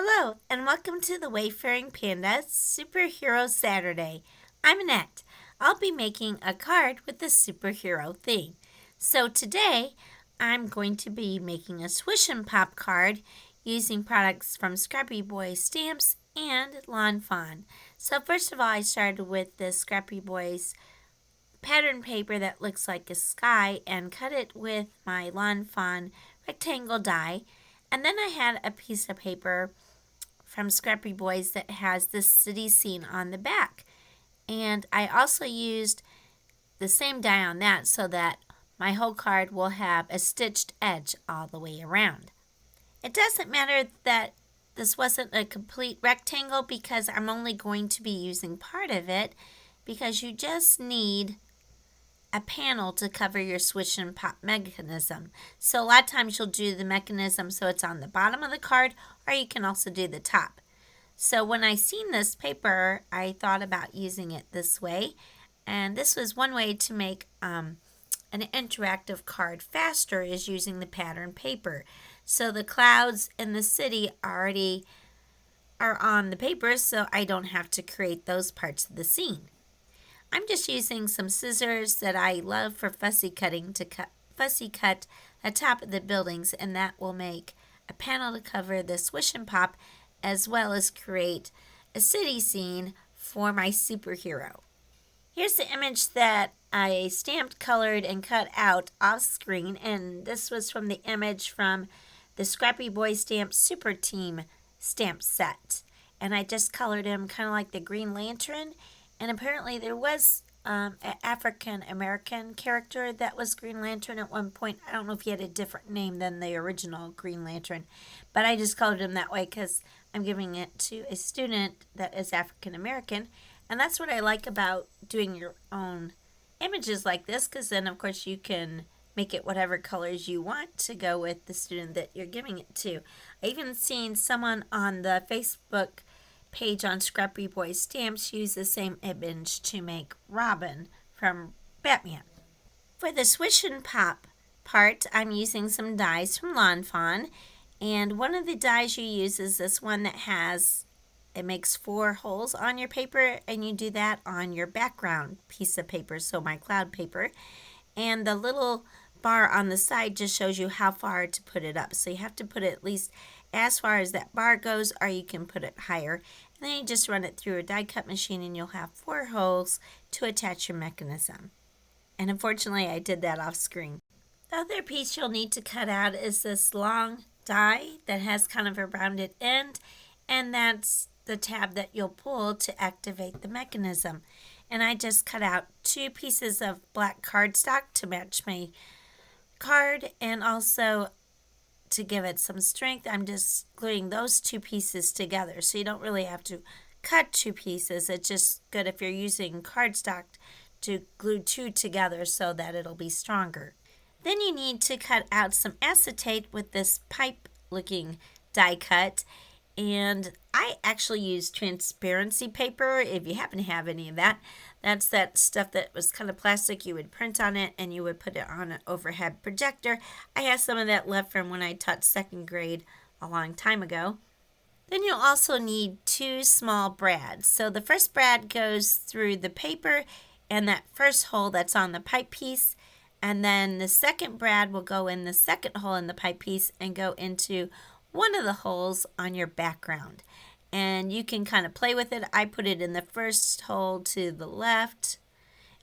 Hello, and welcome to the Wayfaring Panda Superhero Saturday. I'm Annette. I'll be making a card with the superhero theme. So today, I'm going to be making a Swish and Pop card using products from Scrappy Boys Stamps and Lawn Fawn. So first of all, I started with the Scrappy Boys pattern paper that looks like a sky and cut it with my Lawn Fawn rectangle die. And then I had a piece of paper from Scrappy Boys that has this city scene on the back. And I also used the same die on that so that my whole card will have a stitched edge all the way around. It doesn't matter that this wasn't a complete rectangle because I'm only going to be using part of it because you just need a panel to cover your swish and pop mechanism. So a lot of times you'll do the mechanism so it's on the bottom of the card, or you can also do the top. So when I seen this paper, I thought about using it this way, and this was one way to make an interactive card faster is using the pattern paper. So the clouds in the city already are on the paper, so I don't have to create those parts of the scene. I'm just using some scissors that I love for fussy cutting to fussy cut the top of the buildings, and that will make a panel to cover the swish and pop as well as create a city scene for my superhero. Here's the image that I stamped, colored, and cut out off screen, and this was from the image from the Scrappy Boys Stamps Super Team stamp set. And I just colored him kind of like the Green Lantern. And apparently there was an African American character that was Green Lantern at one point. I don't know if he had a different name than the original Green Lantern, but I just colored him that way because I'm giving it to a student that is African American. And that's what I like about doing your own images like this, because then of course you can make it whatever colors you want to go with the student that you're giving it to. I even seen someone on the Facebook page on Scrappy Boys Stamps use the same image to make Robin from Batman. For the swish and pop part, I'm using some dies from Lawn Fawn, and one of the dies you use is this one that it makes 4 holes on your paper, and you do that on your background piece of paper, so my cloud paper, and the little bar on the side just shows you how far to put it up. So you have to put it at least as far as that bar goes, or you can put it higher. And then you just run it through a die cut machine and you'll have 4 holes to attach your mechanism. And unfortunately I did that off screen. The other piece you'll need to cut out is this long die that has kind of a rounded end, and that's the tab that you'll pull to activate the mechanism. And I just cut out 2 pieces of black cardstock to match my card, and also to give it some strength, I'm just gluing those 2 pieces together. So you don't really have to cut 2 pieces. It's just good if you're using cardstock to glue 2 together so that it'll be stronger. Then you need to cut out some acetate with this pipe looking die cut. And I actually use transparency paper if you happen to have any of that. That's that stuff that was kind of plastic. You would print on it and you would put it on an overhead projector. I have some of that left from when I taught 2nd grade a long time ago. Then you'll also need 2 small brads. So the first brad goes through the paper and that first hole that's on the pipe piece. And then the second brad will go in the second hole in the pipe piece and go into one of the holes on your background. And you can kind of play with it. I put it in the first hole to the left,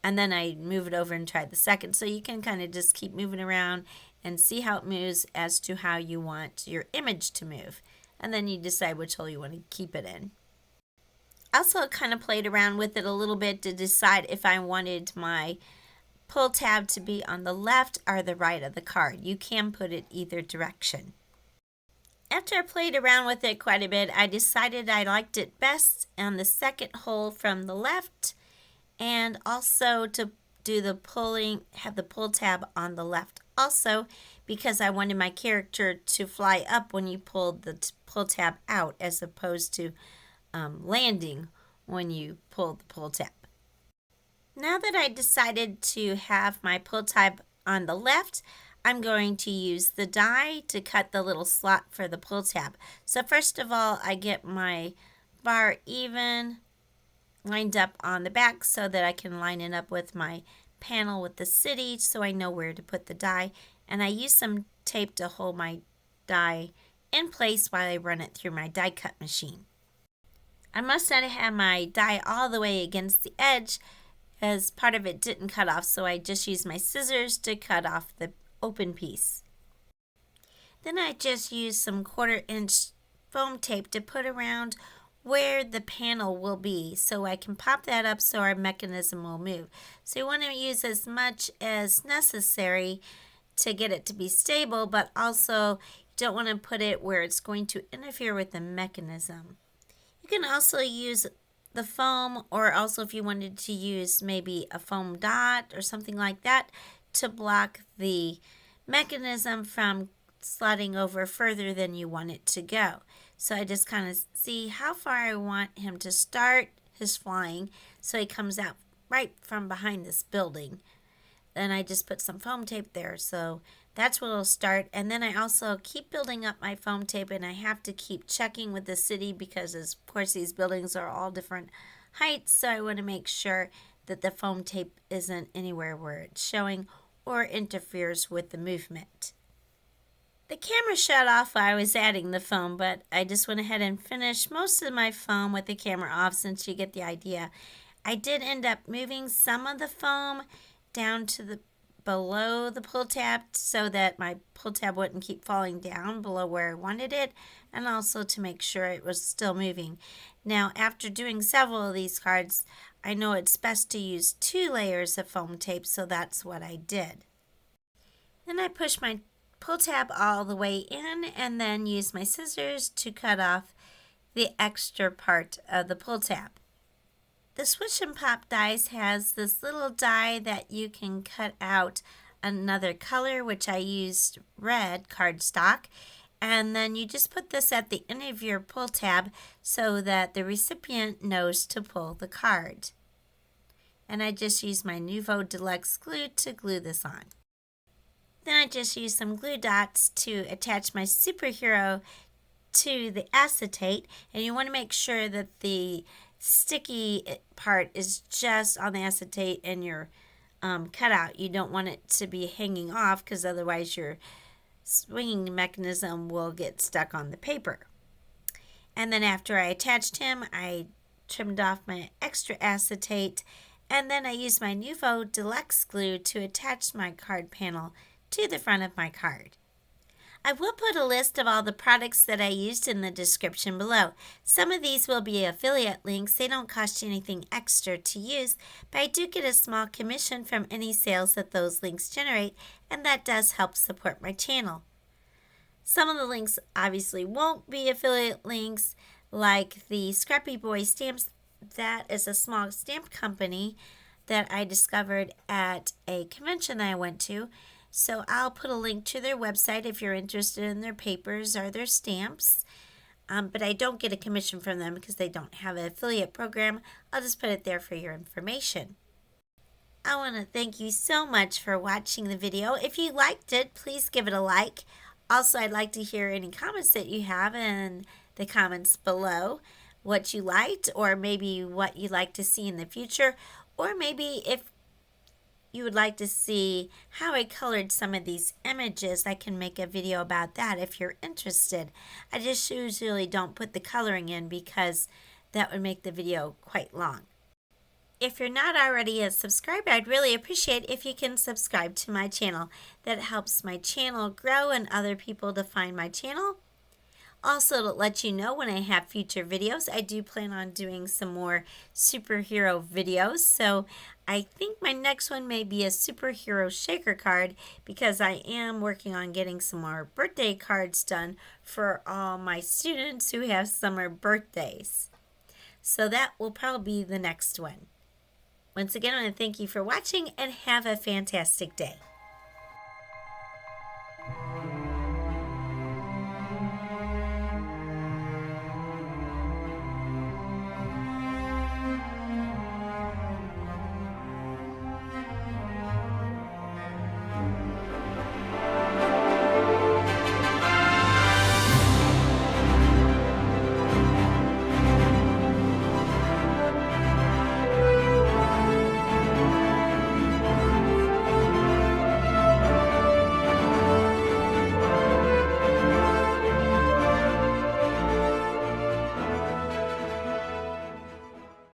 and then I move it over and try the second. So you can kind of just keep moving around and see how it moves as to how you want your image to move. And then you decide which hole you want to keep it in. Also kind of played around with it a little bit to decide if I wanted my pull tab to be on the left or the right of the card. You can put it either direction. After I played around with it quite a bit, I decided I liked it best on the second hole from the left, and also to do the pulling, have the pull tab on the left also, because I wanted my character to fly up when you pulled the pull tab out as opposed to landing when you pull the pull tab. Now that I decided to have my pull tab on the left, I'm going to use the die to cut the little slot for the pull tab. So first of all, I get my bar even lined up on the back so that I can line it up with my panel with the city so I know where to put the die. And I use some tape to hold my die in place while I run it through my die cut machine. I must not have my die all the way against the edge as part of it didn't cut off, so I just used my scissors to cut off the open piece. Then I just used some 1/4-inch foam tape to put around where the panel will be so I can pop that up so our mechanism will move. So you want to use as much as necessary to get it to be stable, but also you don't want to put it where it's going to interfere with the mechanism. You can also use the foam, or also if you wanted to use maybe a foam dot or something like that to block the mechanism from sliding over further than you want it to go. So I just kind of see how far I want him to start his flying so he comes out right from behind this building. Then I just put some foam tape there, so that's where it'll start. And then I also keep building up my foam tape, and I have to keep checking with the city because, of course, these buildings are all different heights, so I want to make sure that the foam tape isn't anywhere where it's showing or interferes with the movement. The camera shut off while I was adding the foam, but I just went ahead and finished most of my foam with the camera off since you get the idea. I did end up moving some of the foam down to the below the pull tab so that my pull tab wouldn't keep falling down below where I wanted it, and also to make sure it was still moving. Now, after doing several of these cards, I know it's best to use 2 layers of foam tape, so that's what I did. Then I pushed my pull tab all the way in and then use my scissors to cut off the extra part of the pull tab. The Swish and Pop dies has this little die that you can cut out another color, which I used red cardstock, and then you just put this at the end of your pull tab so that the recipient knows to pull the card. And I just used my Nuvo Deluxe glue to glue this on. Then I just used some glue dots to attach my superhero to the acetate, and you want to make sure that the sticky part is just on the acetate and your cutout. You don't want it to be hanging off because otherwise your swinging mechanism will get stuck on the paper. And then after I attached him, I trimmed off my extra acetate, and then I used my Nuvo Deluxe glue to attach my card panel to the front of my card. I will put a list of all the products that I used in the description below. Some of these will be affiliate links. They don't cost you anything extra to use, but I do get a small commission from any sales that those links generate, and that does help support my channel. Some of the links obviously won't be affiliate links, like the Scrappy Boys Stamps. That is a small stamp company that I discovered at a convention that I went to. So I'll put a link to their website if you're interested in their papers or their stamps. But I don't get a commission from them because they don't have an affiliate program. I'll just put it there for your information. I want to thank you so much for watching the video. If you liked it, please give it a like. Also, I'd like to hear any comments that you have in the comments below. What you liked, or maybe what you'd like to see in the future, or maybe if you would like to see how I colored some of these images, I can make a video about that if you're interested. I just usually don't put the coloring in because that would make the video quite long. If you're not already a subscriber, I'd really appreciate if you can subscribe to my channel. That helps my channel grow and other people to find my channel. Also, to let you know when I have future videos, I do plan on doing some more superhero videos. So I think my next one may be a superhero shaker card because I am working on getting some more birthday cards done for all my students who have summer birthdays. So that will probably be the next one. Once again, I want to thank you for watching and have a fantastic day.